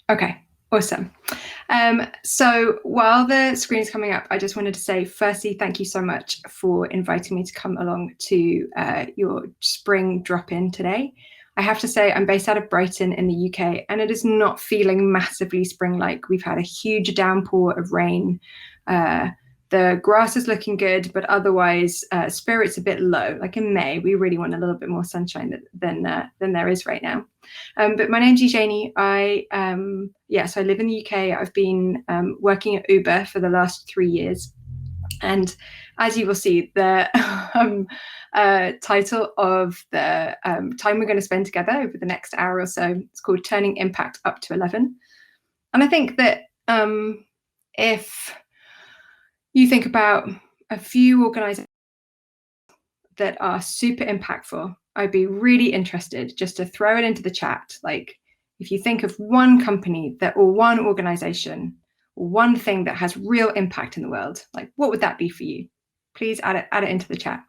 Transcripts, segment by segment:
Okay, awesome. So while the screen's coming up, I just wanted to say, firstly, thank you so much for inviting me to come along to your spring drop-in today. I have to say, I'm based out of Brighton in the UK, and it is not feeling massively spring-like. We've had a huge downpour of rain. The grass is looking good, but otherwise, spirit's a bit low. Like in May, we really want a little bit more sunshine than there is right now. But my name's Eugenie. So I live in the UK. I've been working at Uber for the last 3 years. And as you will see, the title of the time we're going to spend together over the next hour or so, it's called Turning Impact Up to 11. And I think that if you think about a few organizations that are super impactful, I'd be really interested just to throw it into the chat. Like, if you think of one company or one organization or one thing that has real impact in the world, like what would that be for you? Please add it into the chat.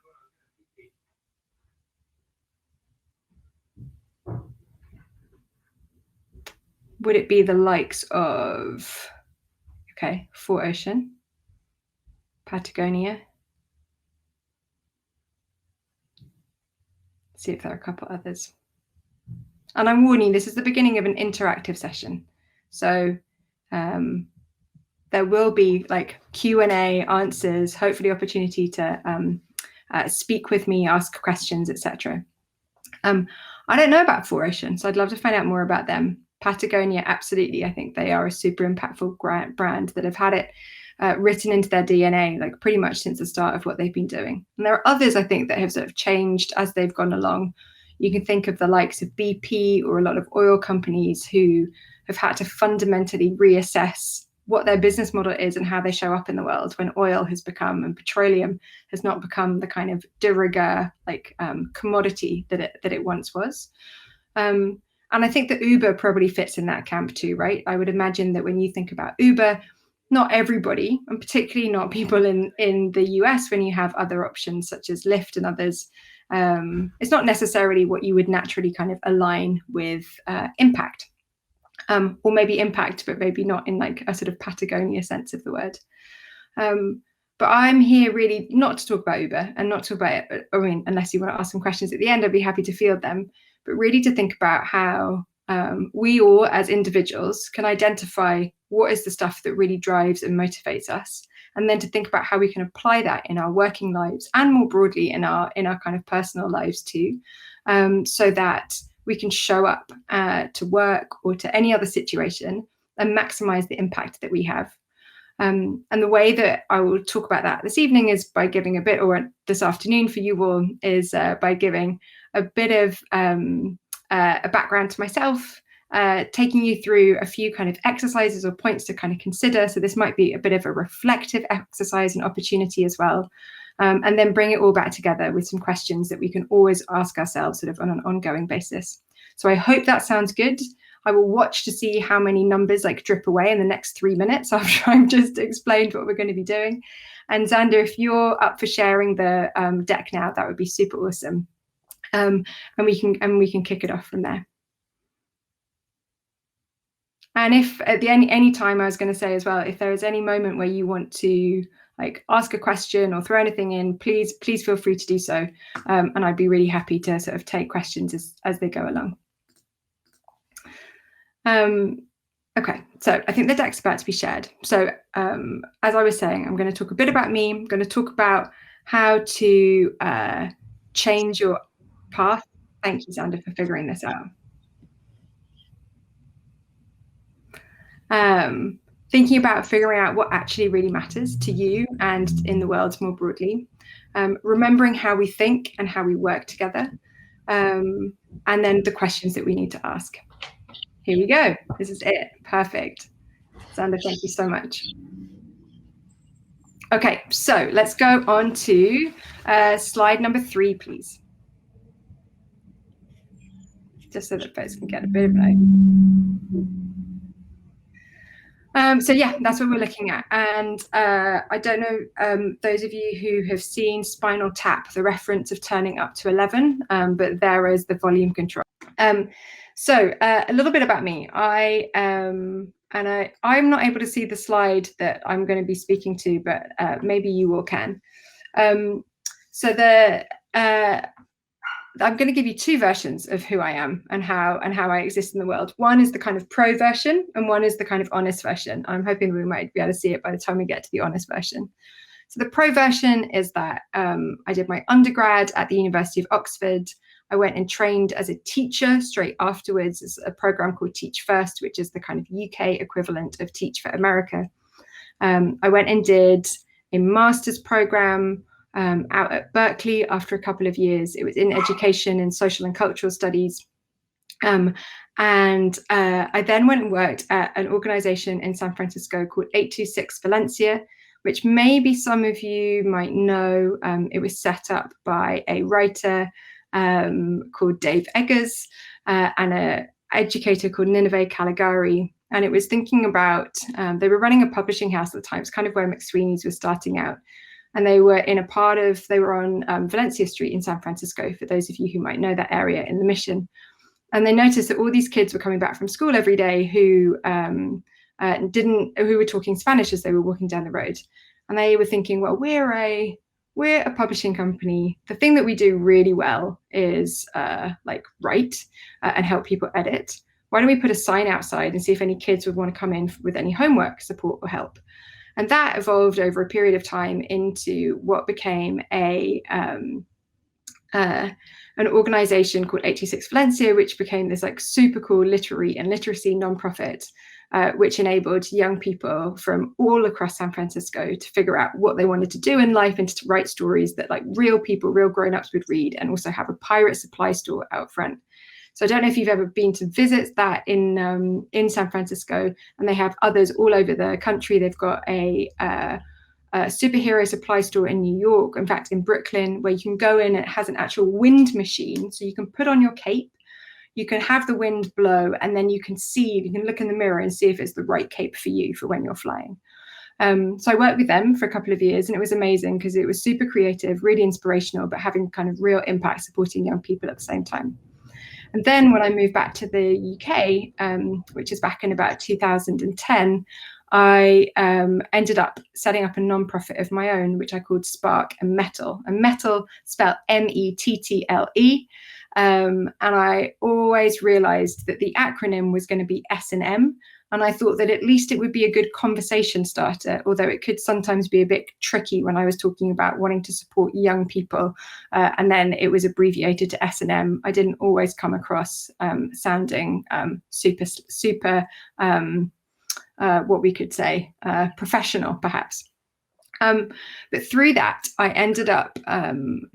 Would it be the likes of, okay, 4Ocean, Patagonia? See if there are a couple others. And I'm warning, this is the beginning of an interactive session. So there will be like Q&A answers, hopefully opportunity to speak with me, ask questions, etc. I don't know about 4Ocean, so I'd love to find out more about them. Patagonia, absolutely. I think they are a super impactful brand that have had it written into their DNA, like pretty much since the start of what they've been doing. And there are others, I think, that have sort of changed as they've gone along. You can think of the likes of BP or a lot of oil companies who have had to fundamentally reassess what their business model is and how they show up in the world when oil has become, and petroleum has not become, the kind of de rigueur commodity that it once was. And I think that Uber probably fits in that camp too, right? I would imagine that when you think about Uber, not everybody, and particularly not people in the US, when you have other options such as Lyft and others, it's not necessarily what you would naturally kind of align with impact. Or maybe impact, but maybe not in like a sort of Patagonia sense of the word. But I'm here really not to talk about Uber and not to talk about it. I mean, unless you want to ask some questions at the end, I'd be happy to field them. But really to think about how we all as individuals can identify what is the stuff that really drives and motivates us, and then to think about how we can apply that in our working lives and more broadly in our kind of personal lives too, so that we can show up to work or to any other situation and maximize the impact that we have. And the way that I will talk about that this evening is by giving a bit, or this afternoon for you all, is by giving a bit of a background to myself, taking you through a few kind of exercises or points to kind of consider. So this might be a bit of a reflective exercise and opportunity as well. And then bring it all back together with some questions that we can always ask ourselves sort of on an ongoing basis. So I hope that sounds good. I will watch to see how many numbers like drip away in the next 3 minutes after I've just explained what we're going to be doing. And Xander, if you're up for sharing the deck now, that would be super awesome. And we can kick it off from there. And if at the any time, I was going to say as well, if there is any moment where you want to like ask a question or throw anything in, please feel free to do so. And I'd be really happy to sort of take questions as they go along. Okay, so I think the deck's about to be shared. So as I was saying, I'm going to talk a bit about me. I'm going to talk about how to change your path. Thank you, Xander, for figuring this out. Thinking about figuring out what actually really matters to you and in the world more broadly. Remembering how we think and how we work together. And then the questions that we need to ask. Here we go. This is it. Perfect. Xander, thank you so much. Okay, so let's go on to slide number 3, please. Just so that folks can get a bit of an idea. So yeah, that's what we're looking at. And I don't know, those of you who have seen Spinal Tap, the reference of turning up to 11, but there is the volume control. So a little bit about me. I'm not able to see the slide that I'm going to be speaking to, but maybe you all can. So I'm going to give you two versions of who I am and how I exist in the world. One is the kind of pro version, and one is the kind of honest version. I'm hoping we might be able to see it by the time we get to the honest version. So the pro version is that I did my undergrad at the University of Oxford. I went and trained as a teacher straight afterwards. It's a program called Teach First, which is the kind of UK equivalent of Teach for America. I went and did a master's program out at Berkeley after a couple of years. It was in education and social and cultural studies. And I then went and worked at an organization in San Francisco called 826 Valencia, which maybe some of you might know. It was set up by a writer called Dave Eggers and an educator called Nineveh Caligari. And it was thinking about, they were running a publishing house at the time. It's kind of where McSweeney's was starting out. And they were on Valencia Street in San Francisco, for those of you who might know that area in the Mission. And they noticed that all these kids were coming back from school every day who were talking Spanish as they were walking down the road. And they were thinking, well, we're a publishing company. The thing that we do really well is write and help people edit. Why don't we put a sign outside and see if any kids would want to come in with any homework support or help? And that evolved over a period of time into what became an organization called 826 Valencia, which became this like super cool literary and literacy nonprofit, which enabled young people from all across San Francisco to figure out what they wanted to do in life and to write stories that like real people, real grown-ups would read, and also have a pirate supply store out front. So I don't know if you've ever been to visit that in San Francisco, and they have others all over the country. They've got a superhero supply store in New York, in fact in Brooklyn, where you can go in and it has an actual wind machine. So you can put on your cape, you can have the wind blow, and then you can look in the mirror and see if it's the right cape for you for when you're flying. So I worked with them for a couple of years, and it was amazing because it was super creative, really inspirational, but having kind of real impact supporting young people at the same time. And then when I moved back to the UK, which is back in about 2010, I ended up setting up a nonprofit of my own, which I called Spark and Metal. And Metal spelled METTLE. And I always realized that the acronym was going to be S&M. And I thought that at least it would be a good conversation starter, although it could sometimes be a bit tricky when I was talking about wanting to support young people. And then it was abbreviated to S&M. I didn't always come across sounding super, what we could say, professional, perhaps. But through that, I ended up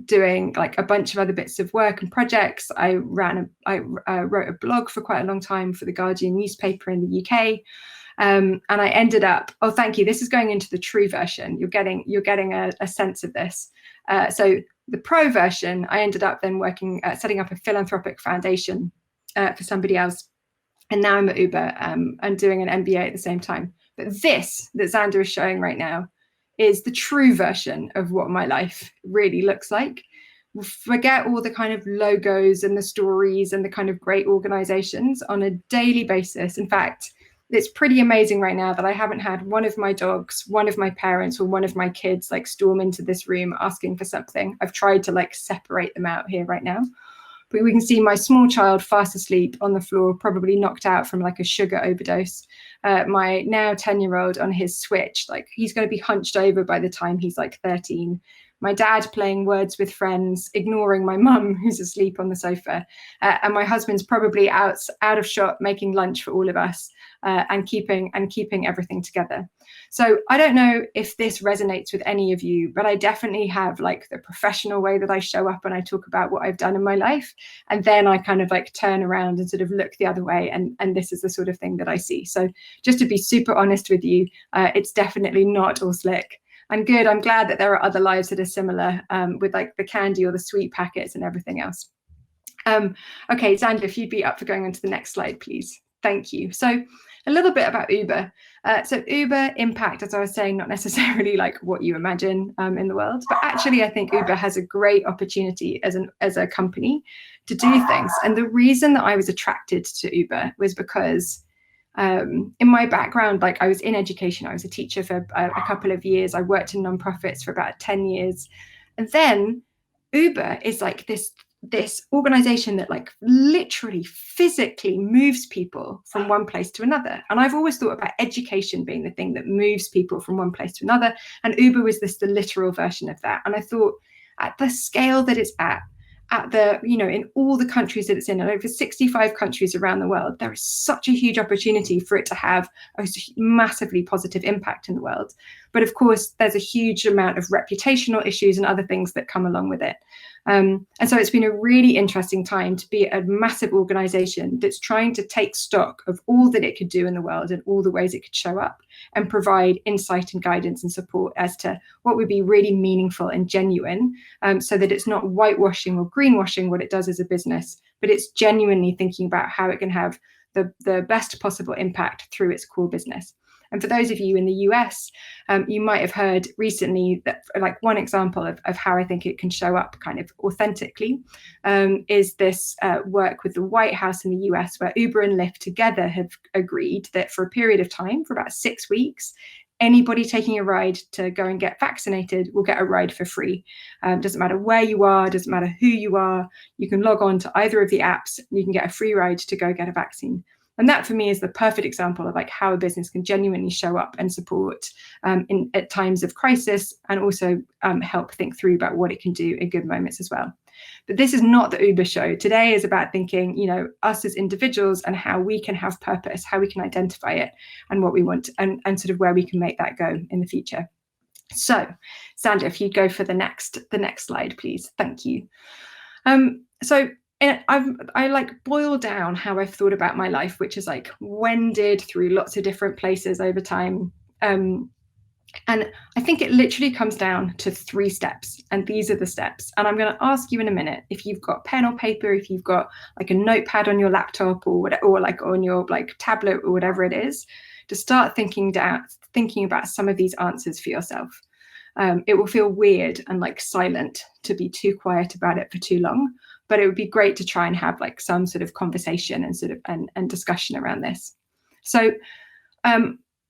doing like a bunch of other bits of work and projects. I wrote a blog for quite a long time for the Guardian newspaper in the UK. And I ended up, oh, thank you. This is going into the true version. You're getting a sense of this. So the pro version, I ended up then setting up a philanthropic foundation for somebody else. And now I'm at Uber and doing an MBA at the same time. But this that Xander is showing right now is the true version of what my life really looks like. Forget all the kind of logos and the stories and the kind of great organizations on a daily basis. In fact, it's pretty amazing right now that I haven't had one of my dogs, one of my parents, or one of my kids like storm into this room asking for something. I've tried to like separate them out here right now. But we can see my small child fast asleep on the floor, probably knocked out from like a sugar overdose. My now 10-year-old on his Switch, like he's going to be hunched over by the time he's like 13. My dad playing Words with Friends, ignoring my mum who's asleep on the sofa. And my husband's probably out of shot making lunch for all of us and keeping everything together. So I don't know if this resonates with any of you, but I definitely have like the professional way that I show up and I talk about what I've done in my life. And then I kind of like turn around and sort of look the other way. And this is the sort of thing that I see. So just to be super honest with you, it's definitely not all slick. And good, I'm glad that there are other lives that are similar with like the candy or the sweet packets and everything else. Okay, Xander, if you'd be up for going on to the next slide, please. Thank you. So a little bit about Uber. So Uber impact, as I was saying, not necessarily like what you imagine in the world, but actually I think Uber has a great opportunity as a company to do things. And the reason that I was attracted to Uber was because in my background, like I was in education, I was a teacher for a couple of years. I worked in nonprofits for about 10 years. And then Uber is like this organization that like literally physically moves people from one place to another. And I've always thought about education being the thing that moves people from one place to another. And Uber was the literal version of that. And I thought at the scale that it's at the, in all the countries that it's in, and over 65 countries around the world, there is such a huge opportunity for it to have a massively positive impact in the world. But of course, there's a huge amount of reputational issues and other things that come along with it. And so it's been a really interesting time to be a massive organization that's trying to take stock of all that it could do in the world and all the ways it could show up and provide insight and guidance and support as to what would be really meaningful and genuine, so that it's not whitewashing or greenwashing what it does as a business, but it's genuinely thinking about how it can have the best possible impact through its core business. And for those of you in the US, you might have heard recently that like one example of how I think it can show up kind of authentically is this work with the White House in the US, where Uber and Lyft together have agreed that for a period of time, for about 6 weeks, anybody taking a ride to go and get vaccinated will get a ride for free. Doesn't matter where you are, doesn't matter who you are, you can log on to either of the apps, you can get a free ride to go get a vaccine. And that for me is the perfect example of like how a business can genuinely show up and support at times of crisis, and also help think through about what it can do in good moments as well. But this is not the Uber show. Today is about thinking, us as individuals and how we can have purpose, how we can identify it and what we want, and sort of where we can make that go in the future. So, Sandra, if you'd go for the next slide, please. Thank you. And I like boil down how I've thought about my life, which is like wended through lots of different places over time. And I think it literally comes down to 3 steps, and these are the steps. And I'm going to ask you in a minute, if you've got pen or paper, if you've got like a notepad on your laptop or whatever, or like on your like tablet or whatever it is, to start thinking about some of these answers for yourself. It will feel weird and like silent to be too quiet about it for too long, but it would be great to try and have like some sort of conversation and sort of and discussion around this. So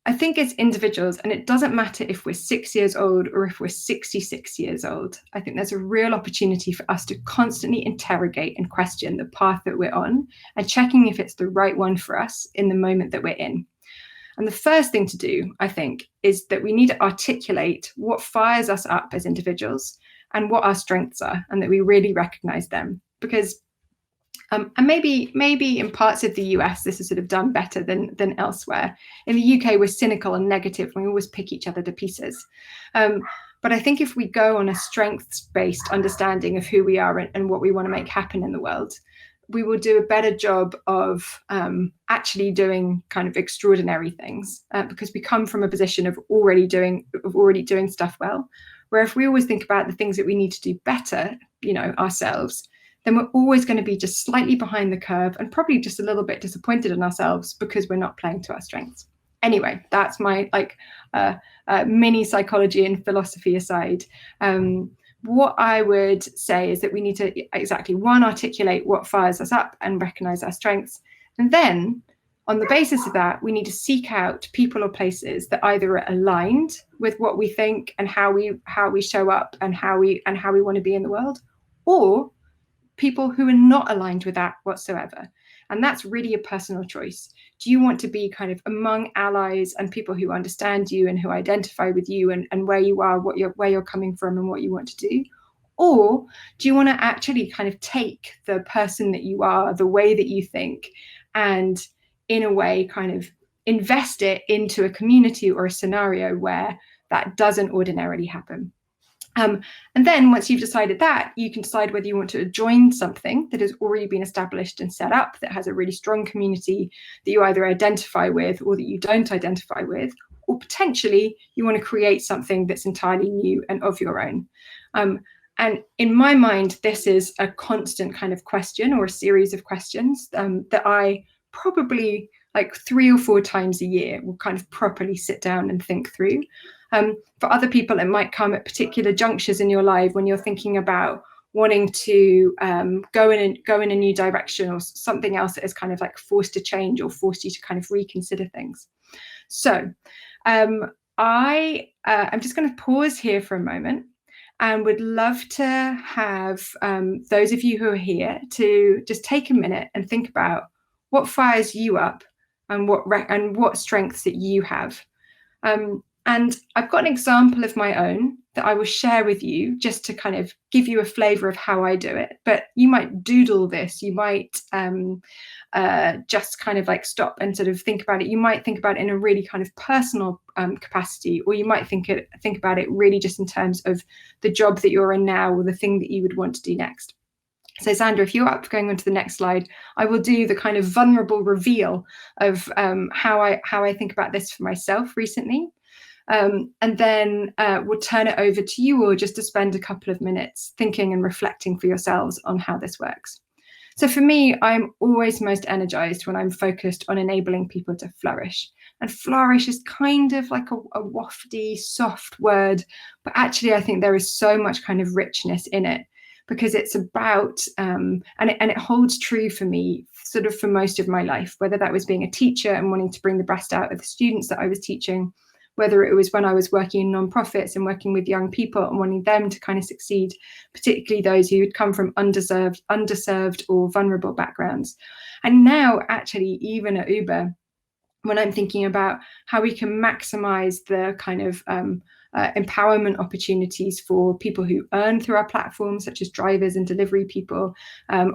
I think as individuals, and it doesn't matter if we're 6 years old or if we're 66 years old, I think there's a real opportunity for us to constantly interrogate and question the path that we're on and checking if it's the right one for us in the moment that we're in. And the first thing to do, I think, is that we need to articulate what fires us up as individuals and what our strengths are, and that we really recognize them. Because and maybe in parts of the US, this is sort of done better than elsewhere. In the UK, we're cynical and negative, and we always pick each other to pieces. But I think if we go on a strengths-based understanding of who we are and what we want to make happen in the world, we will do a better job of actually doing kind of extraordinary things, because we come from a position of already doing stuff well. Where if we always think about the things that we need to do better, ourselves, then we're always going to be just slightly behind the curve and probably just a little bit disappointed in ourselves because we're not playing to our strengths. Anyway, that's my mini psychology and philosophy aside. What I would say is that we need to articulate what fires us up and recognize our strengths. And then on the basis of that, we need to seek out people or places that either are aligned with what we think and how we show up and how we want to be in the world, or people who are not aligned with that whatsoever. And that's really a personal choice. Do you want to be kind of among allies and people who understand you and who identify with you and where you are, where you're coming from and what you want to do? Or do you want to actually kind of take the person that you are, the way that you think, and in a way kind of invest it into a community or a scenario where that doesn't ordinarily happen? And then once you've decided that, you can decide whether you want to join something that has already been established and set up, that has a really strong community that you either identify with or that you don't identify with, or potentially you want to create something that's entirely new and of your own. And in my mind, this is a constant kind of question, or a series of questions that I probably like 3 or 4 times a year, we'll kind of properly sit down and think through. For other people, it might come at particular junctures in your life when you're thinking about wanting to go in a new direction, or something else that is kind of like forced to change or forced you to kind of reconsider things. So I'm just going to pause here for a moment and would love to have those of you who are here to just take a minute and think about what fires you up and what strengths that you have. And I've got an example of my own that I will share with you just to kind of give you a flavor of how I do it. But you might doodle this, you might just kind of like stop and sort of think about it. You might think about it in a really kind of personal capacity, or you might think about it really just in terms of the job that you're in now, or the thing that you would want to do next. So Sandra, if you're up going on to the next slide, I will do the kind of vulnerable reveal of how I think about this for myself recently. And then we'll turn it over to you all just to spend a couple of minutes thinking and reflecting for yourselves on how this works. So for me, I'm always most energized when I'm focused on enabling people to flourish. And flourish is kind of like a wafty, soft word, but actually I think there is so much kind of richness in it, because it's about, and it holds true for me sort of for most of my life, whether that was being a teacher and wanting to bring the best out of the students that I was teaching, whether it was when I was working in nonprofits and working with young people and wanting them to kind of succeed, particularly those who had come from underserved or vulnerable backgrounds. And now actually, even at Uber, when I'm thinking about how we can maximize the kind of empowerment opportunities for people who earn through our platform, such as drivers and delivery people,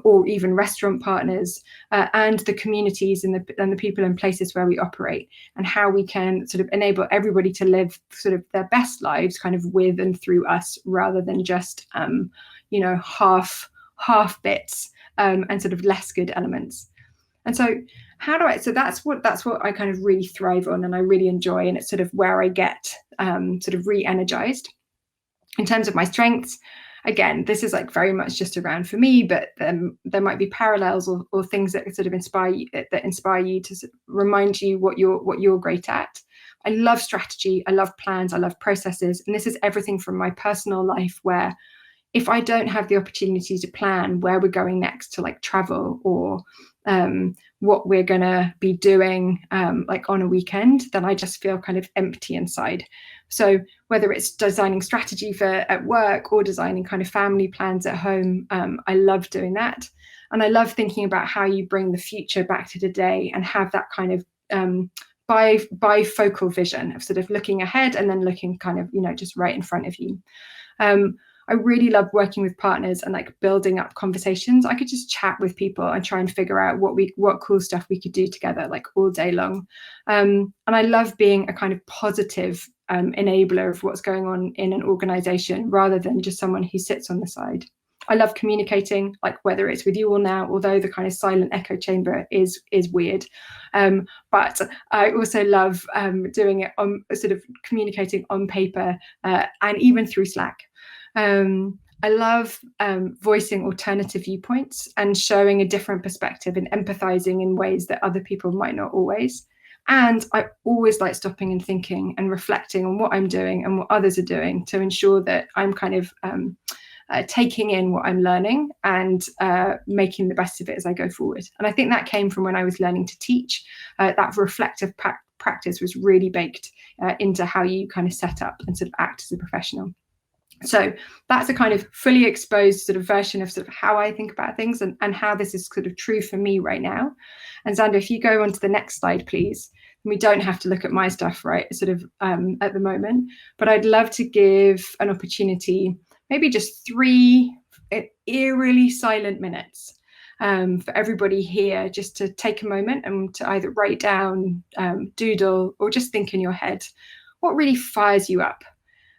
or even restaurant partners, and the communities and the people and places where we operate, and how we can sort of enable everybody to live sort of their best lives kind of with and through us, rather than just half bits and sort of less good elements. And so so that's what I kind of really thrive on and I really enjoy, and it's sort of where I get sort of re-energized. In terms of my strengths, again, this is like very much just around for me, but there might be parallels or things that sort of inspire you to sort of remind you what you're great at. I love strategy, I love plans, I love processes, and this is everything from my personal life, where if I don't have the opportunity to plan where we're going next to like travel, or what we're going to be doing like on a weekend, then I just feel kind of empty inside. So whether it's designing strategy at work or designing kind of family plans at home, I love doing that. And I love thinking about how you bring the future back to today and have that kind of bifocal vision of sort of looking ahead and then looking kind of, just right in front of you. I really love working with partners and like building up conversations. I could just chat with people and try and figure out what cool stuff we could do together, like all day long. And I love being a kind of positive enabler of what's going on in an organization, rather than just someone who sits on the side. I love communicating, like whether it's with you all now, although the kind of silent echo chamber is weird. But I also love doing it on sort of communicating on paper and even through Slack. I love voicing alternative viewpoints and showing a different perspective and empathizing in ways that other people might not always. And I always like stopping and thinking and reflecting on what I'm doing and what others are doing to ensure that I'm kind of taking in what I'm learning and making the best of it as I go forward. And I think that came from when I was learning to teach. That reflective practice was really baked into how you kind of set up and sort of act as a professional. So that's a kind of fully exposed sort of version of sort of how I think about things and how this is sort of true for me right now. And Xander, if you go on to the next slide, please. We don't have to look at my stuff, right, sort of at the moment, but I'd love to give an opportunity, maybe just 3 eerily silent minutes for everybody here, just to take a moment and to either write down, doodle, or just think in your head what really fires you up.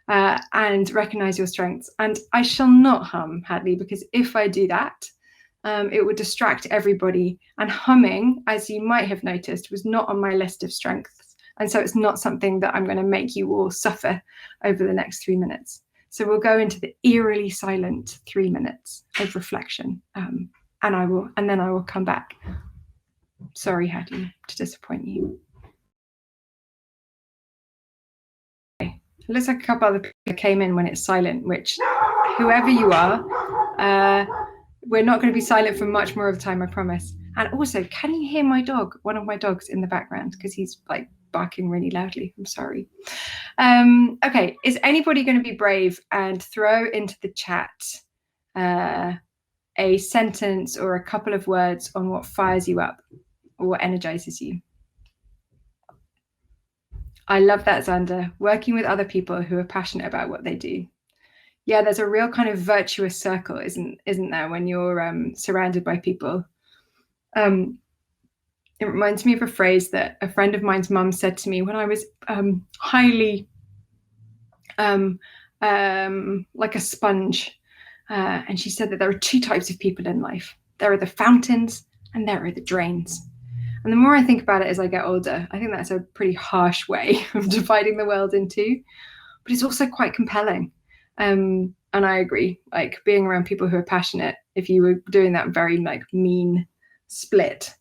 And recognize your strengths. And I shall not hum, Hadley, because if I do that, it would distract everybody. And humming, as you might have noticed, was not on my list of strengths. And so it's not something that I'm going to make you all suffer over the next 3 minutes. So we'll go into the eerily silent 3 minutes of reflection. And then I will come back. Sorry, Hattie, to disappoint you. Okay. It looks like a couple other people came in when it's silent, which, whoever you are, we're not going to be silent for much more of the time, I promise. And also, can you hear my dog, one of my dogs in the background? Because he's like barking really loudly. I'm sorry. Okay, is anybody going to be brave and throw into the chat a sentence or a couple of words on what fires you up or what energizes you? I love that, Xander. Working with other people who are passionate about what they do. Yeah, there's a real kind of virtuous circle, isn't there, when you're surrounded by people. It reminds me of a phrase that a friend of mine's mum said to me when I was highly like a sponge. And she said that there are two types of people in life. There are the fountains and there are the drains. And the more I think about it as I get older, I think that's a pretty harsh way of dividing the world in two, but it's also quite compelling. And I agree, like being around people who are passionate, if you were doing that very like mean split,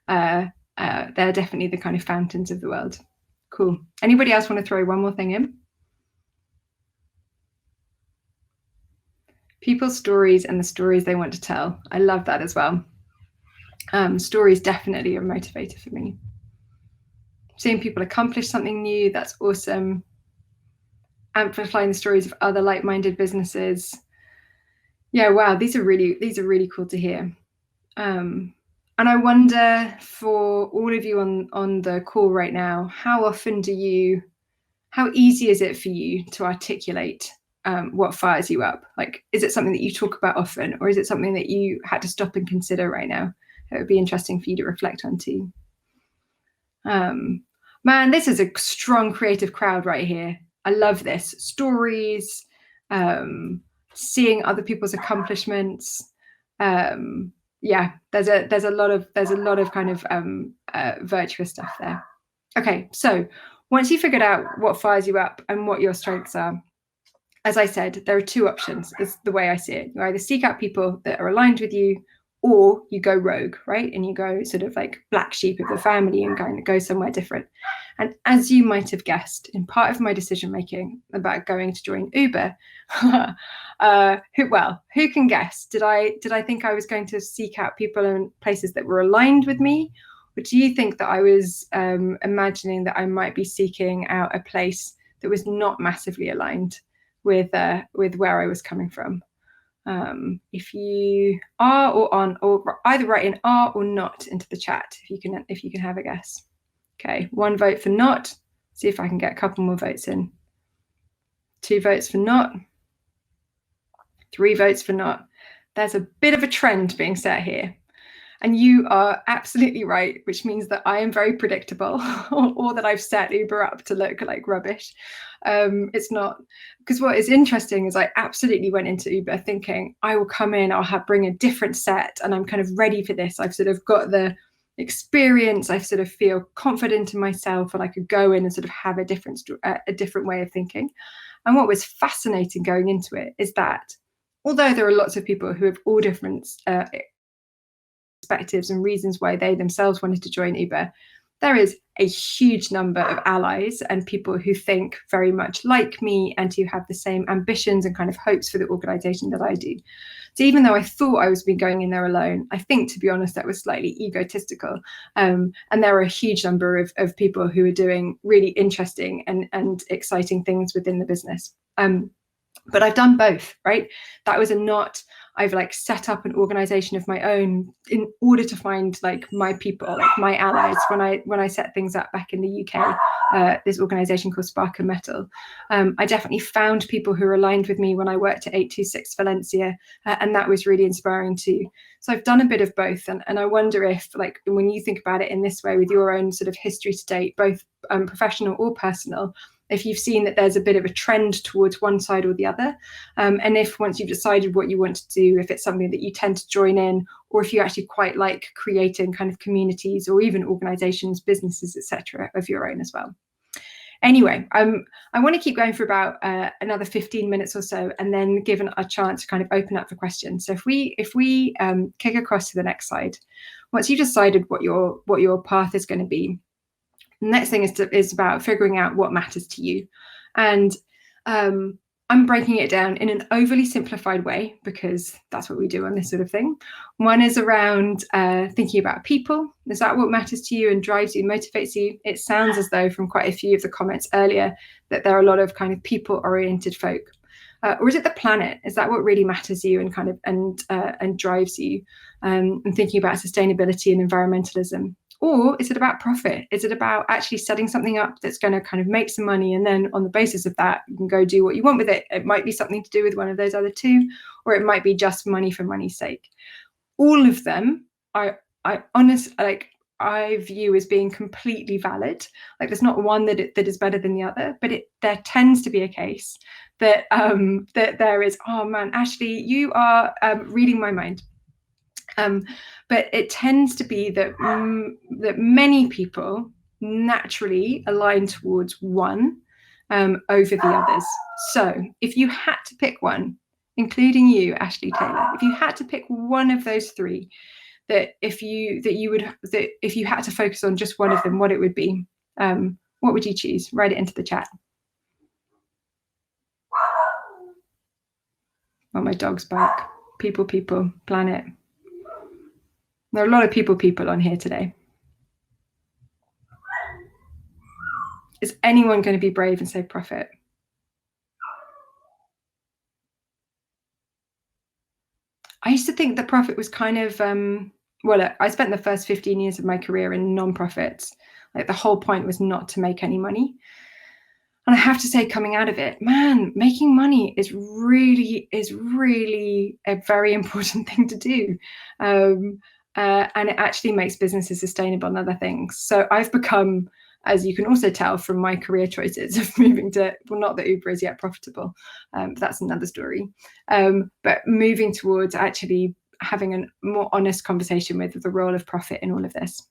they're definitely the kind of fountains of the world. Cool. Anybody else want to throw one more thing in? People's stories and the stories they want to tell. I love that as well. Stories definitely are a motivator for me. Seeing people accomplish something new, that's awesome. Amplifying the stories of other like-minded businesses. Yeah, wow, these are really cool to hear. And I wonder, for all of you on the call right now, how easy is it for you to articulate what fires you up? Like, is it something that you talk about often, or is it something that you had to stop and consider right now? It would be interesting for you to reflect on too. Man, this is a strong creative crowd right here. I love this. Stories, seeing other people's accomplishments. Yeah, there's a lot of kind of virtuous stuff there. Okay, so once you figured out what fires you up and what your strengths are, as I said, there are two options, is the way I see it. You either seek out people that are aligned with you, or you go rogue, right? And you go sort of like black sheep of the family and kind of go somewhere different. And as you might have guessed, in part of my decision making about going to join Uber, who can guess? Did I think I was going to seek out people in places that were aligned with me? Or do you think that I was imagining that I might be seeking out a place that was not massively aligned with where I was coming from? If you are or aren't, or either write in are or not into the chat, if you can have a guess. Okay, 1 vote for not. See if I can get a couple more votes in. 2 votes for not. 3 votes for not. There's a bit of a trend being set here. And you are absolutely right, which means that I am very predictable, or that I've set Uber up to look like rubbish. It's not, because what is interesting is I absolutely went into Uber thinking I will come in, bring a different set, and I'm kind of ready for this. I've sort of got the experience. I sort of feel confident in myself, and I could go in and sort of have a different way of thinking. And what was fascinating going into it is that although there are lots of people who have all different perspectives and reasons why they themselves wanted to join Uber, there is a huge number of allies and people who think very much like me and who have the same ambitions and kind of hopes for the organization that I do. So even though I thought I was going in there alone, I think, to be honest, that was slightly egotistical. And there are a huge number of people who are doing really interesting and exciting things within the business. But I've done both, right? That was I've like set up an organization of my own in order to find like my people, like my allies. When I set things up back in the UK, this organization called Spark and Metal, I definitely found people who were aligned with me when I worked at 826 Valencia, and that was really inspiring too. So I've done a bit of both, and I wonder if, like, when you think about it in this way with your own sort of history to date, both professional or personal, if you've seen that there's a bit of a trend towards one side or the other, and if once you've decided what you want to do, if it's something that you tend to join in, or if you actually quite like creating kind of communities or even organizations, businesses, etc., of your own as well. Anyway, I want to keep going for about another 15 minutes or so, and then give a chance to kind of open up for questions. So if we kick across to the next slide, once you've decided what your path is going to be, the next thing is about figuring out what matters to you. And I'm breaking it down in an overly simplified way, because that's what we do on this sort of thing. One is around thinking about people. Is that what matters to you and drives you, motivates you? It sounds as though from quite a few of the comments earlier that there are a lot of kind of people-oriented folk. Or is it the planet? Is that what really matters to you and kind of and drives you? And thinking about sustainability and environmentalism. Or is it about profit? Is it about actually setting something up that's going to kind of make some money, and then on the basis of that, you can go do what you want with it? It might be something to do with one of those other two, or it might be just money for money's sake. All of them, I view as being completely valid. Like, there's not one that is better than the other, but there tends to be a case that that there is. Oh man, Ashley, you are reading my mind. But it tends to be that that many people naturally align towards one over the others. So if you had to pick one, including you, Ashley Taylor, if you had to pick one of those three, that if you had to focus on just one of them, what it would be, what would you choose? Write it into the chat. Oh, my dog's back. People, planet. There are a lot of people on here today. Is anyone going to be brave and say profit? I used to think that profit was kind of, well, I spent the first 15 years of my career in non-profits. Like, the whole point was not to make any money. And I have to say, coming out of it, man, making money is really a very important thing to do. And it actually makes businesses sustainable and other things. So I've become, as you can also tell from my career choices of moving to, well, not that Uber is yet profitable, but that's another story, but moving towards actually having a more honest conversation with the role of profit in all of this.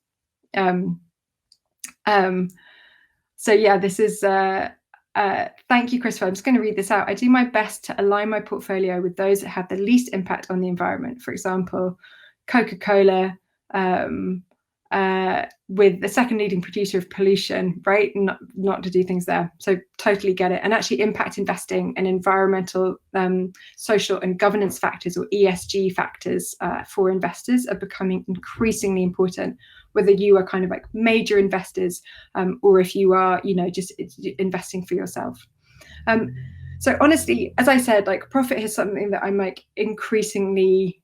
So yeah, this is, thank you, Christopher. I'm just going to read this out. I do my best to align my portfolio with those that have the least impact on the environment. For example, Coca-Cola, with the second leading producer of pollution, right? Not to do things there. So totally get it. And actually, impact investing and environmental, social and governance factors, or ESG factors, for investors are becoming increasingly important, whether you are kind of like major investors, or if you are, just investing for yourself. So honestly, as I said, like, profit is something that I'm like increasingly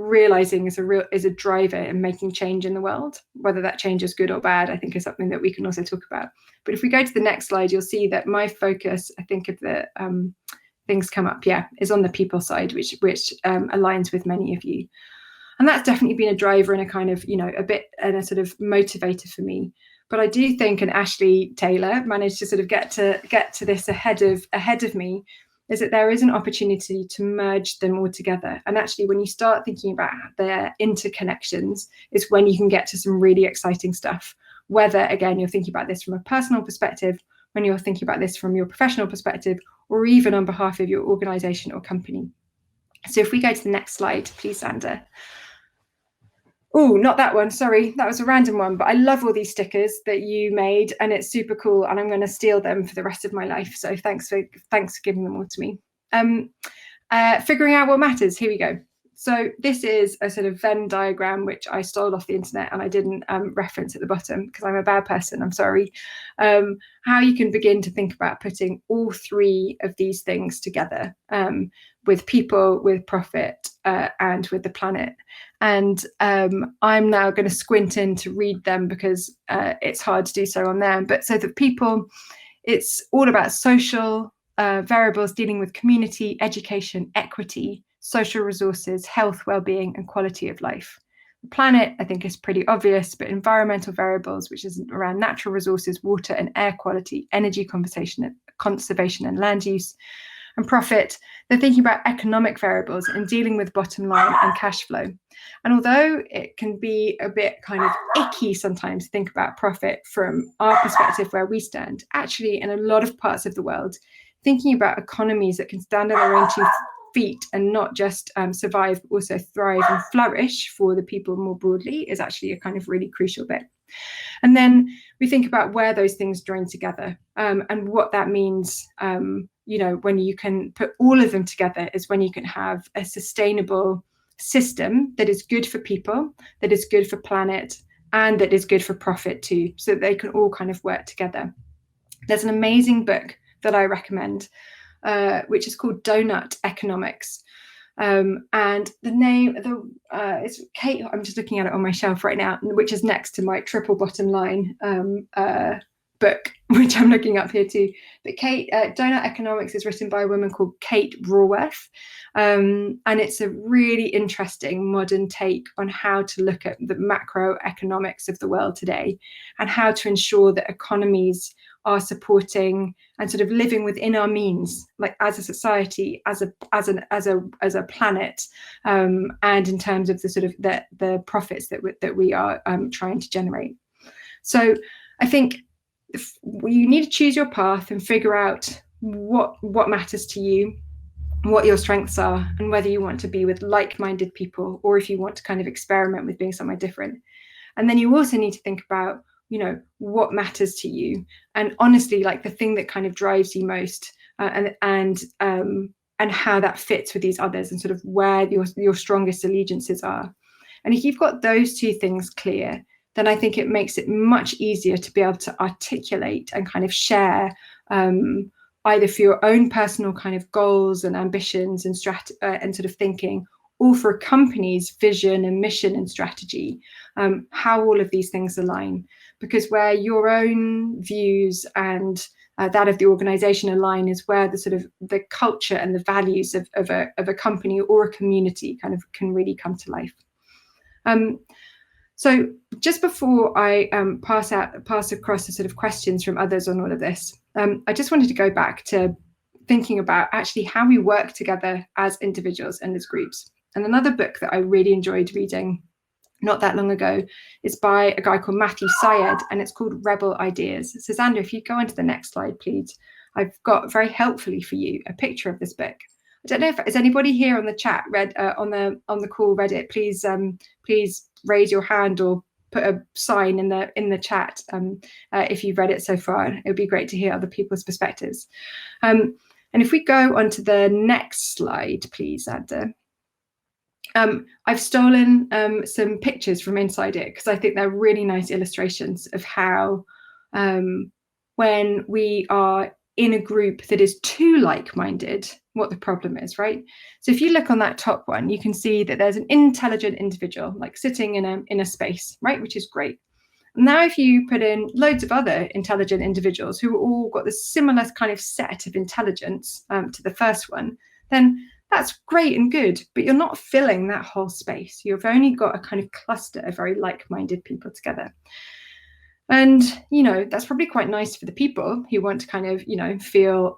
realizing is a driver in making change in the world. Whether that change is good or bad, I think, is something that we can also talk about. But if we go to the next slide, you'll see that my focus, I think, of the things come up, is on the people side, which aligns with many of you. And that's definitely been a driver and a kind of, a bit and a sort of motivator for me. But I do think, and Ashley Taylor managed to sort of get to this ahead of me, is that there is an opportunity to merge them all together. And actually, when you start thinking about their interconnections, is when you can get to some really exciting stuff. Whether, again, you're thinking about this from a personal perspective, when you're thinking about this from your professional perspective, or even on behalf of your organization or company. So if we go to the next slide, please, Sander. Oh, not that one. Sorry, that was a random one. But I love all these stickers that you made, and it's super cool. And I'm going to steal them for the rest of my life. So thanks for giving them all to me. Figuring out what matters. Here we go. So this is a sort of Venn diagram, which I stole off the internet and I didn't reference at the bottom because I'm a bad person. I'm sorry. How you can begin to think about putting all three of these things together, with people, with profit, and with the planet. And I'm now going to squint in to read them because it's hard to do so on there. But so the people, it's all about social variables dealing with community, education, equity, social resources, health, well-being, and quality of life. The planet, I think, is pretty obvious, but environmental variables, which is around natural resources, water and air quality, energy conservation and land use, and profit, they're thinking about economic variables and dealing with bottom line and cash flow. And although it can be a bit kind of icky sometimes to think about profit from our perspective where we stand, actually in a lot of parts of the world, thinking about economies that can stand on their own 2 feet and not just survive, but also thrive and flourish for the people more broadly is actually a kind of really crucial bit. And then we think about where those things join together and what that means. When you can put all of them together is when you can have a sustainable system that is good for people, that is good for planet, and that is good for profit too, so that they can all kind of work together. There's an amazing book that I recommend, which is called Donut Economics. And the name is Kate. I'm just looking at it on my shelf right now, which is next to my triple bottom line book, which I'm looking up here too. But Donut Economics is written by a woman called Kate Raworth, and it's a really interesting modern take on how to look at the macroeconomics of the world today and how to ensure that economies are supporting and sort of living within our means, like as a society, as a planet, and in terms of the sort of the profits that we are trying to generate. So I think you need to choose your path and figure out what matters to you, what your strengths are, and whether you want to be with like-minded people or if you want to kind of experiment with being somewhere different. And then you also need to think about what matters to you, and honestly, like the thing that kind of drives you most, and how that fits with these others, and sort of where your strongest allegiances are. And if you've got those 2 things clear, then I think it makes it much easier to be able to articulate and kind of share, either for your own personal kind of goals and ambitions and and sort of thinking, or for a company's vision and mission and strategy, how all of these things align. Because where your own views and that of the organization align is where the sort of the culture and the values of a company or a community kind of can really come to life. So just before I pass across the sort of questions from others on all of this, I just wanted to go back to thinking about actually how we work together as individuals and as groups. And another book that I really enjoyed reading not that long ago is by a guy called Matthew Syed, and it's called Rebel Ideas. So Xander, if you go on to the next slide, please. I've got very helpfully for you a picture of this book. I don't know if is anybody here on the chat read on the call read it. Please raise your hand or put a sign in the chat if you've read it so far. It would be great to hear other people's perspectives. And if we go on to the next slide, please, Xander. I've stolen some pictures from inside it because I think they're really nice illustrations of how when we are in a group that is too like-minded, what the problem is, right? So if you look on that top one, you can see that there's an intelligent individual like sitting in a space, right, which is great. Now, if you put in loads of other intelligent individuals who all got the similar kind of set of intelligence to the first one, then that's great and good, but you're not filling that whole space. You've only got a kind of cluster of very like-minded people together. And, that's probably quite nice for the people who want to kind of, feel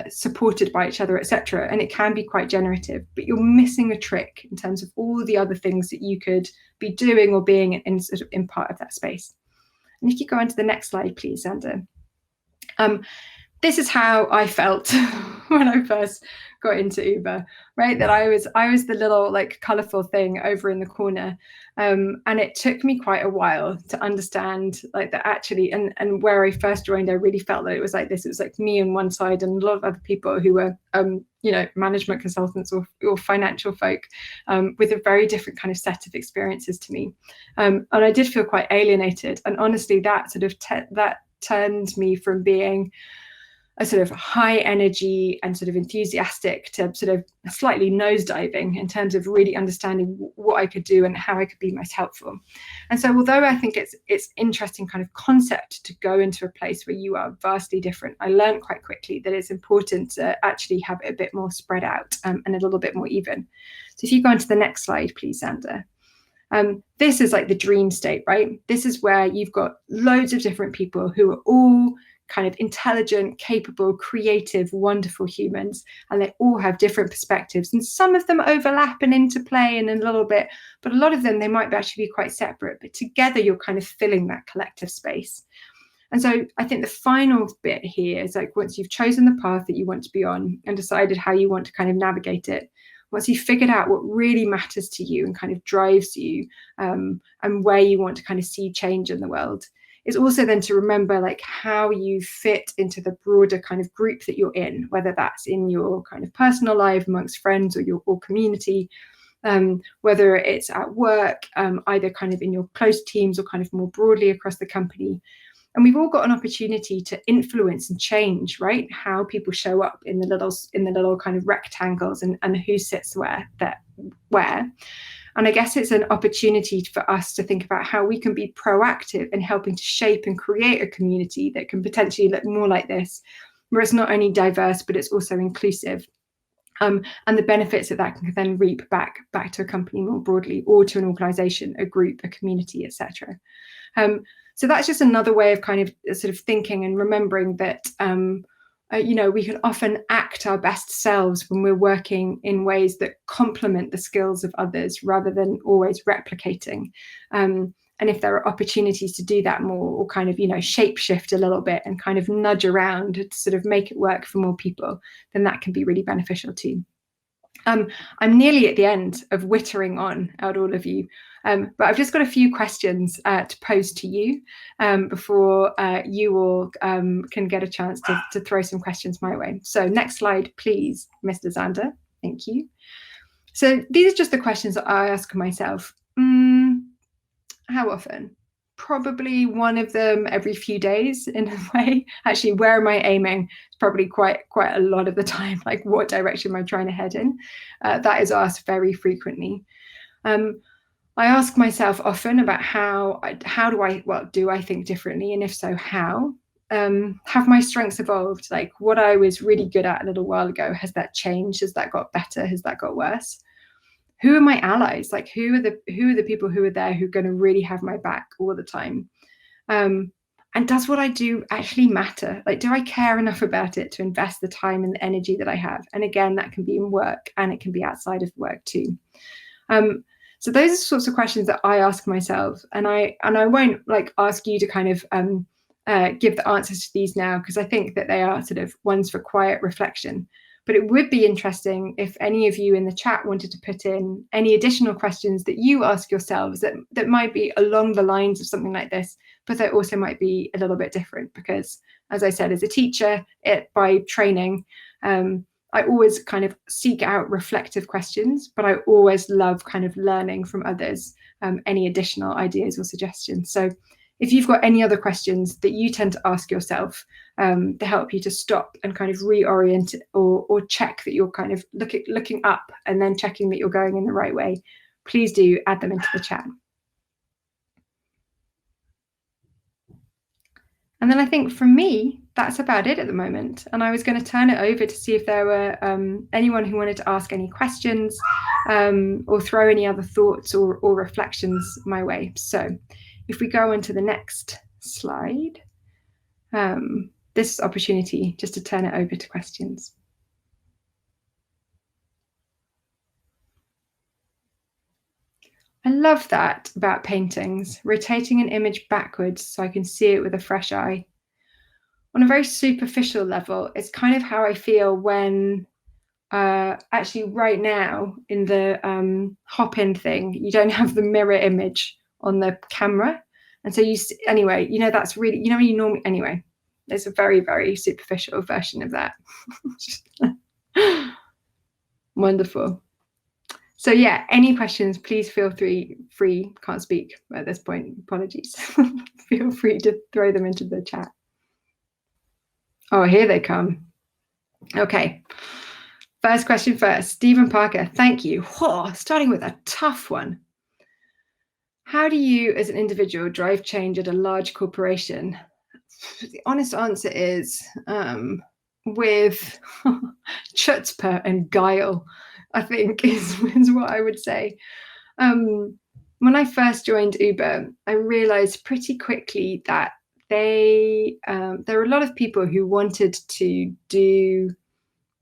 supported by each other, etc. And it can be quite generative, but you're missing a trick in terms of all the other things that you could be doing or being in part of that space. And if you go on to the next slide, please, Xander. This is how I felt when I first got into Uber, right? That I was the little like colorful thing over in the corner. And it took me quite a while to understand like that actually, and where I first joined, I really felt that it was like this. It was like me on one side and a lot of other people who were, management consultants or financial folk with a very different kind of set of experiences to me. And I did feel quite alienated. And honestly, that sort of that turned me from being a sort of high energy and sort of enthusiastic to sort of slightly nosediving in terms of really understanding what I could do and how I could be most helpful. And so although I think it's interesting kind of concept to go into a place where you are vastly different, I learned quite quickly that it's important to actually have it a bit more spread out and a little bit more even. So if you go on to the next slide, please, Xander. This is like the dream state, right? This is where you've got loads of different people who are all kind of intelligent, capable, creative, wonderful humans, and they all have different perspectives, and some of them overlap and interplay in a little bit, but a lot of them, they might actually be quite separate, but together you're kind of filling that collective space. And so I think the final bit here is like, once you've chosen the path that you want to be on and decided how you want to kind of navigate it, once you've figured out what really matters to you and kind of drives you, and where you want to kind of see change in the world, is also then to remember like how you fit into the broader kind of group that you're in, whether that's in your kind of personal life amongst friends or your community, whether it's at work, either kind of in your close teams or kind of more broadly across the company. And we've all got an opportunity to influence and change, right? How people show up in the little kind of rectangles, and who sits where. And I guess it's an opportunity for us to think about how we can be proactive in helping to shape and create a community that can potentially look more like this, where it's not only diverse, but it's also inclusive. And the benefits that can then reap back to a company more broadly, or to an organization, a group, a community, etc. So that's just another way of kind of sort of thinking and remembering that, we can often act our best selves when we're working in ways that complement the skills of others rather than always replicating. And if there are opportunities to do that more, or kind of, shape shift a little bit and kind of nudge around to sort of make it work for more people, then that can be really beneficial too. I'm nearly at the end of wittering on out all of you, but I've just got a few questions to pose to you before you all can get a chance to throw some questions my way. So next slide, please, Mr. Zander. Thank you. So these are just the questions that I ask myself. How often? Probably one of them every few days in a way. Actually, where am I aiming? It's probably quite a lot of the time, like what direction am I trying to head in? That is asked very frequently. I ask myself often about do I think differently? And if so, how? Have my strengths evolved? Like what I was really good at a little while ago, has that changed? Has that got better? Has that got worse? Who are my allies? Like who are the people who are there who are going to really have my back all the time? And does what I do actually matter? Like, do I care enough about it to invest the time and the energy that I have? And again, that can be in work and it can be outside of work too. So those are sorts of questions that I ask myself, and I won't like ask you to kind of give the answers to these now, because I think that they are sort of ones for quiet reflection. But it would be interesting if any of you in the chat wanted to put in any additional questions that you ask yourselves that might be along the lines of something like this, but that also might be a little bit different. Because as I said, as a teacher by training, I always kind of seek out reflective questions, but I always love kind of learning from others, any additional ideas or suggestions. So if you've got any other questions that you tend to ask yourself to help you to stop and kind of reorient or check that you're kind of looking up and then checking that you're going in the right way, please do add them into the chat. And then I think for me, that's about it at the moment. And I was going to turn it over to see if there were anyone who wanted to ask any questions or throw any other thoughts or reflections my way. So if we go on to the next slide, this opportunity just to turn it over to questions. I love that about paintings, rotating an image backwards so I can see it with a fresh eye. On a very superficial level, it's kind of how I feel when actually right now in the hop-in thing, you don't have the mirror image on the camera. And so you see, anyway, that's really, when you normally, anyway, there's a very, very superficial version of that. Wonderful. So yeah, any questions, please feel free, can't speak at this point, apologies. Feel free to throw them into the chat. Oh, here they come. Okay, first question first. Stephen Parker, thank you. Starting with a tough one. How do you, as an individual, drive change at a large corporation? The honest answer is with chutzpah and guile, I think is what I would say. When I first joined Uber, I realized pretty quickly that there were a lot of people who wanted to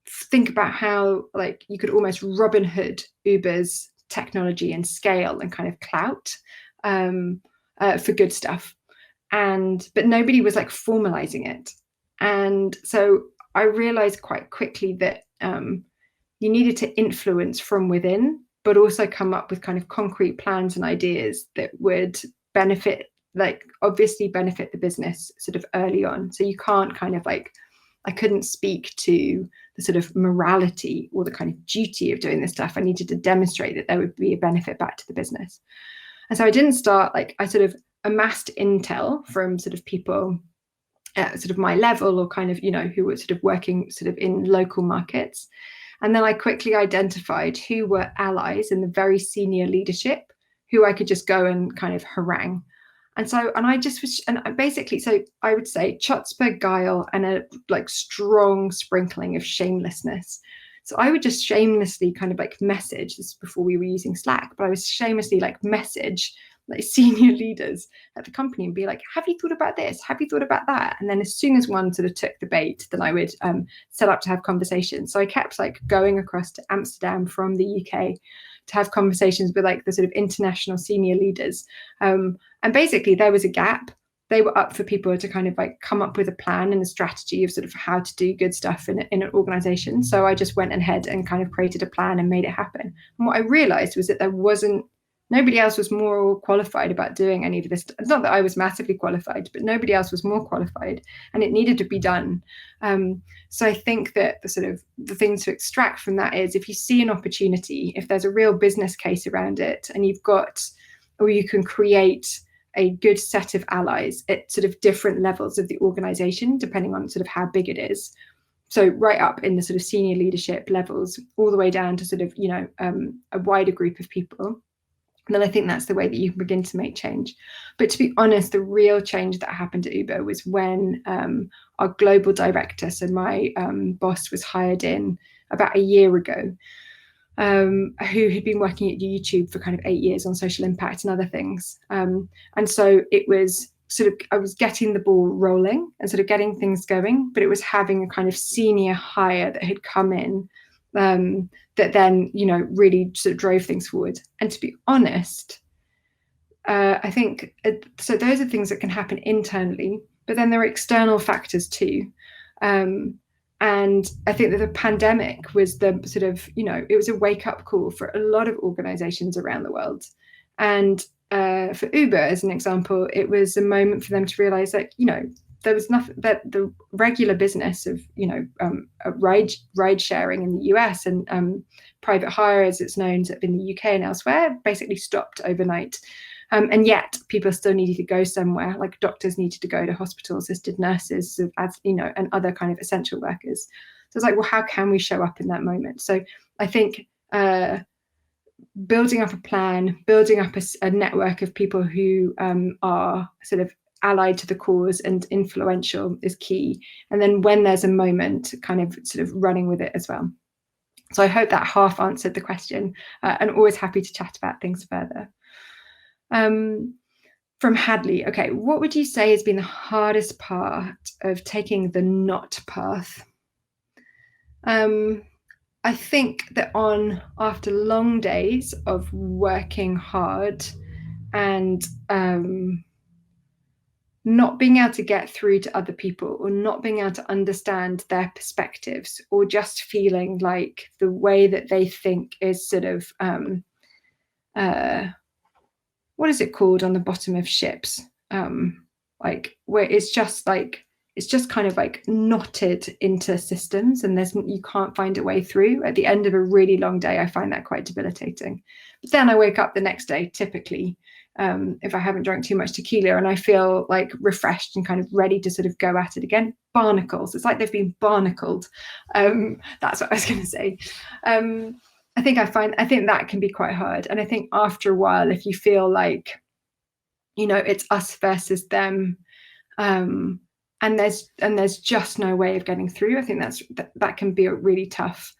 think about how like you could almost Robin Hood Uber's technology and scale and kind of clout for good stuff. But nobody was like formalizing it. And so I realized quite quickly that you needed to influence from within, but also come up with kind of concrete plans and ideas that would obviously benefit the business sort of early on. So you can't kind of like, I couldn't speak to the sort of morality or the kind of duty of doing this stuff. I needed to demonstrate that there would be a benefit back to the business. And so I didn't start, like, I sort of amassed intel from sort of people at sort of my level or kind of, who were sort of working sort of in local markets. And then I quickly identified who were allies in the very senior leadership who I could just go and kind of harangue. And I just was, and basically, so I would say chutzpah, guile, and a like strong sprinkling of shamelessness. So I would just shamelessly kind of like message, this is before we were using Slack, but I was shamelessly like message like senior leaders at the company and be like, have you thought about this? Have you thought about that? And then as soon as one sort of took the bait, then I would set up to have conversations. So I kept like going across to Amsterdam from the UK to have conversations with like the sort of international senior leaders. And basically there was a gap. They were up for people to kind of like come up with a plan and a strategy of sort of how to do good stuff in an organization. So I just went ahead and kind of created a plan and made it happen. And what I realized was that nobody else was more qualified about doing any of this. It's not that I was massively qualified, but nobody else was more qualified, and it needed to be done. So I think that the thing to extract from that is, if you see an opportunity, if there's a real business case around it, and you can create a good set of allies at sort of different levels of the organization, depending on sort of how big it is. So right up in the sort of senior leadership levels, all the way down to sort of, a wider group of people. And then I think that's the way that you can begin to make change. But to be honest, the real change that happened at Uber was when our global director, so my boss, was hired in about a year ago, who had been working at YouTube for kind of 8 years on social impact and other things. And so it was I was getting the ball rolling and sort of getting things going, but it was having a kind of senior hire that had come in that then, really sort of drove things forward. And to be honest, I think, so those are things that can happen internally, but then there are external factors too. And I think that the pandemic was the sort of, it was a wake up call for a lot of organizations around the world. And for Uber, as an example, it was a moment for them to realize that, there was nothing, that the regular business of, ride sharing in the US and private hire, as it's known in the UK and elsewhere, basically stopped overnight. And yet people still needed to go somewhere, like doctors needed to go to hospitals, assisted nurses, and other kind of essential workers. So it's like, well, how can we show up in that moment? So I think building up a plan, building up a network of people who are sort of allied to the cause and influential is key. And then when there's a moment, kind of sort of running with it as well. So I hope that half answered the question, and always happy to chat about things further. From Hadley, okay, what would you say has been the hardest part of taking the not path? I think that after long days of working hard and not being able to get through to other people, or not being able to understand their perspectives, or just feeling like the way that they think is sort of, what is it called on the bottom of ships? Like where it's just kind of like knotted into systems, and you can't find a way through. At the end of a really long day, I find that quite debilitating. But then I wake up the next day, typically, if I haven't drunk too much tequila, and I feel like refreshed and kind of ready to sort of go at it again. Barnacles. It's like they've been barnacled. That's what I was going to say. I think that can be quite hard. And I think after a while, if you feel like, it's us versus them, and there's just no way of getting through, I think that can be really tough.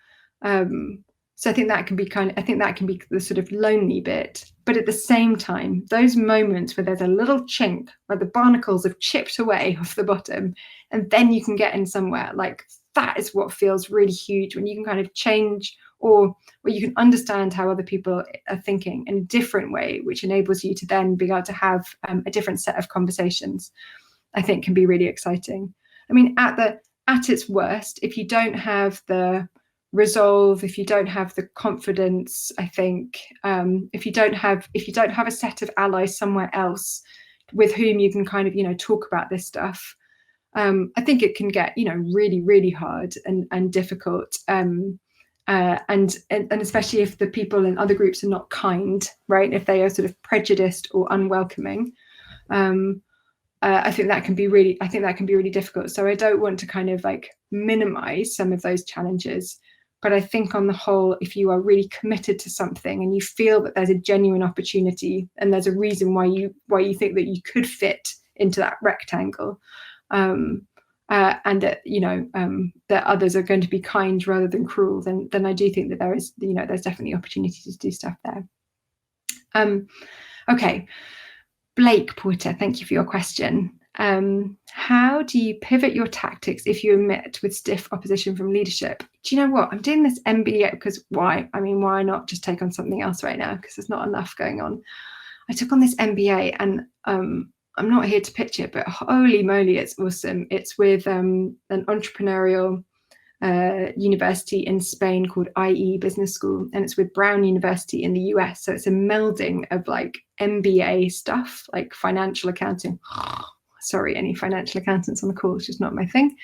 So I think that can be the sort of lonely bit. But at the same time, those moments where there's a little chink where the barnacles have chipped away off the bottom, and then you can get in somewhere, like that is what feels really huge, when you can kind of change, or where you can understand how other people are thinking in a different way, which enables you to then be able to have a different set of conversations. I think can be really exciting. I mean, at its worst, if you don't have the resolve, if you don't have the confidence, I think if you don't have a set of allies somewhere else with whom you can kind of talk about this stuff, I think it can get really, really hard and difficult. And especially if the people in other groups are not kind, right? If they are sort of prejudiced or unwelcoming, I think that can be really difficult. So I don't want to kind of like minimize some of those challenges, but I think on the whole, if you are really committed to something and you feel that there's a genuine opportunity and there's a reason why you think that you could fit into that rectangle, and that that others are going to be kind rather than cruel, then I do think that there's definitely opportunity to do stuff there. Okay. Blake Porter, thank you for your question. How do you pivot your tactics if you are met with stiff opposition from leadership? Do you know what? I'm doing this MBA because why? I mean, why not just take on something else right now? Because there's not enough going on. I took on this MBA and I'm not here to pitch it, but holy moly, it's awesome. It's with an entrepreneurial university in Spain called IE Business School, and it's with Brown University in the US. So it's a melding of like MBA stuff, like financial accounting. Sorry, any financial accountants on the call, it's just not my thing.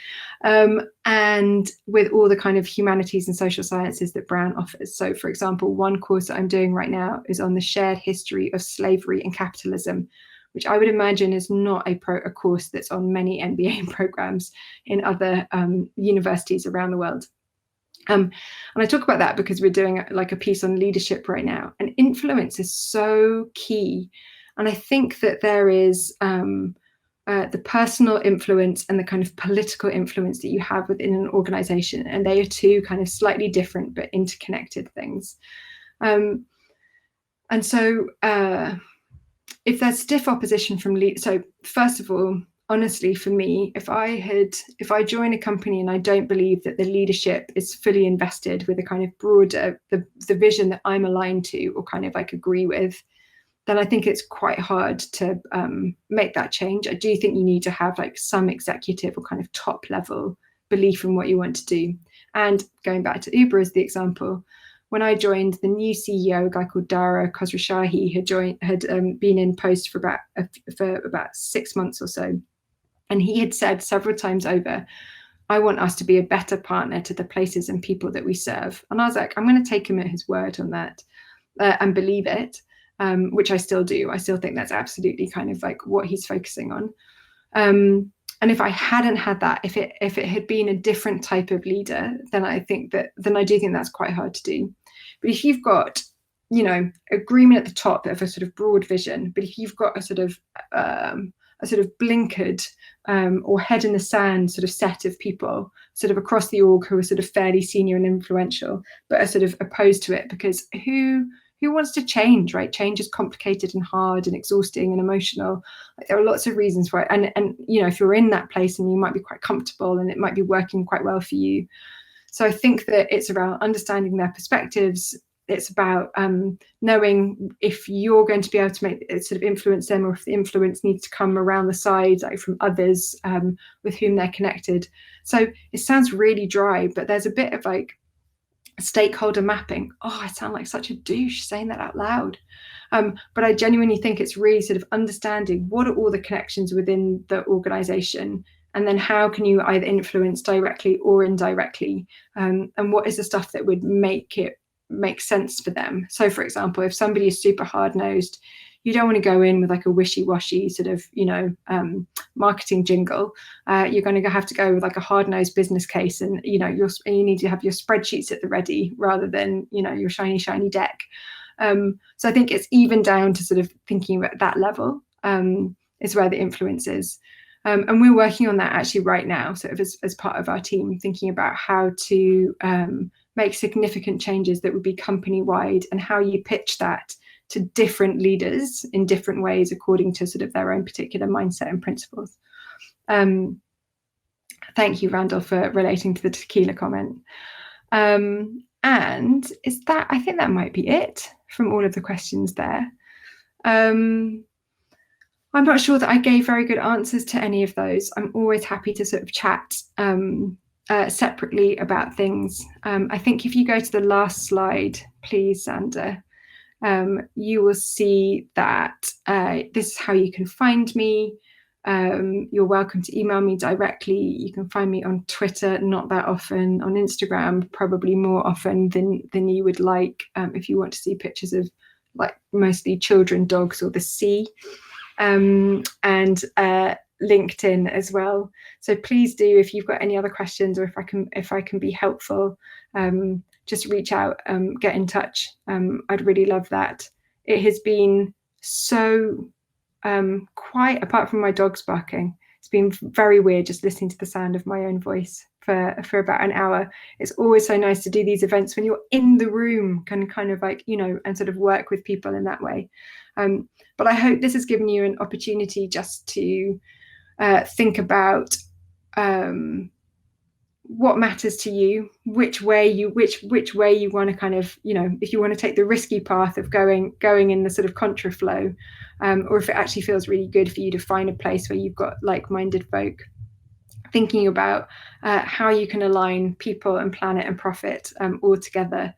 And with all the kind of humanities and social sciences that Brown offers. So for example, one course that I'm doing right now is on the shared history of slavery and capitalism, which I would imagine is not a course that's on many MBA programs in other universities around the world. And I talk about that because we're doing like a piece on leadership right now, and influence is so key. And I think that there is the personal influence and the kind of political influence that you have within an organization, and they are two kind of slightly different but interconnected things. And so if there's stiff opposition from so first of all, honestly, for me, if I join a company and I don't believe that the leadership is fully invested with a kind of broader the vision that I'm aligned to or kind of like agree with, then I think it's quite hard to make that change. I do think you need to have like some executive or kind of top level belief in what you want to do. And going back to Uber as the example, when I joined, the new CEO, a guy called Dara Khosrowshahi, had been in post for about 6 months or so. And he had said several times over, I want us to be a better partner to the places and people that we serve. And I was like, I'm going to take him at his word on that and believe it, which I still do. I still think that's absolutely kind of like what he's focusing on. And if I hadn't had that, if it had been a different type of leader, then I do think that's quite hard to do. But if you've got, agreement at the top of a sort of broad vision, but if you've got a sort of blinkered or head in the sand sort of set of people sort of across the org who are sort of fairly senior and influential, but are sort of opposed to it, because who wants to change, right? Change is complicated and hard and exhausting and emotional. Like, there are lots of reasons for it. And if you're in that place and you might be quite comfortable and it might be working quite well for you. So I think that it's around understanding their perspectives. It's about knowing if you're going to be able to make it sort of influence them, or if the influence needs to come around the side, like from others with whom they're connected. So it sounds really dry, but there's a bit of like stakeholder mapping. Oh, I sound like such a douche saying that out loud. But I genuinely think it's really sort of understanding what are all the connections within the organization, and then how can you either influence directly or indirectly, and what is the stuff that would make it make sense for them. So for example, if somebody is super hard-nosed, you don't want to go in with like a wishy-washy sort of marketing jingle. You're going to have to go with like a hard-nosed business case, and you need to have your spreadsheets at the ready rather than your shiny deck. So I think it's even down to sort of thinking at that level is where the influence is. And we're working on that actually right now, sort of as part of our team, thinking about how to make significant changes that would be company-wide, and how you pitch that to different leaders in different ways according to sort of their own particular mindset and principles. Thank you, Randall, for relating to the tequila comment. And is that, I think that might be it from all of the questions there. I'm not sure that I gave very good answers to any of those. I'm always happy to sort of chat separately about things. I think if you go to the last slide, please, Sander, you will see that this is how you can find me. You're welcome to email me directly. You can find me on Twitter, not that often, on Instagram, probably more often than you would like, if you want to see pictures of like mostly children, dogs, or the sea, and LinkedIn as well. So please do, if you've got any other questions, or if I can be helpful, just reach out, get in touch. I'd really love that. It has been so quiet, apart from my dogs barking. It's been very weird just listening to the sound of my own voice for about an hour. It's always so nice to do these events when you're in the room, can kind of like, you know, and sort of work with people in that way. But I hope this has given you an opportunity just to think about what matters to you, which way you want to kind of, you know, if you want to take the risky path of going in the sort of contraflow, or if it actually feels really good for you to find a place where you've got like-minded folk, thinking about how you can align people and planet and profit all together,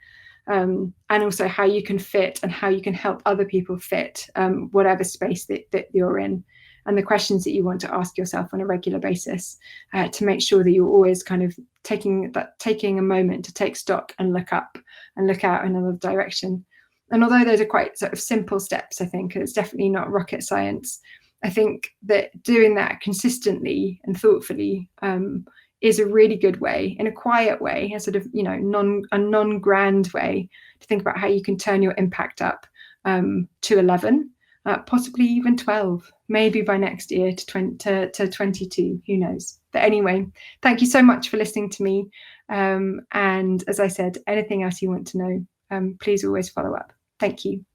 and also how you can fit and how you can help other people fit whatever space that you're in, and the questions that you want to ask yourself on a regular basis, to make sure that you're always kind of taking a moment to take stock and look up and look out in another direction. And although those are quite sort of simple steps, I think it's definitely not rocket science. I think that doing that consistently and thoughtfully is a really good way, in a quiet way, a sort of, you know, non-grand way to think about how you can turn your impact up to 11, possibly even 12, maybe by next year to 22, who knows. But anyway, thank you so much for listening to me. And as I said, anything else you want to know, please always follow up. Thank you.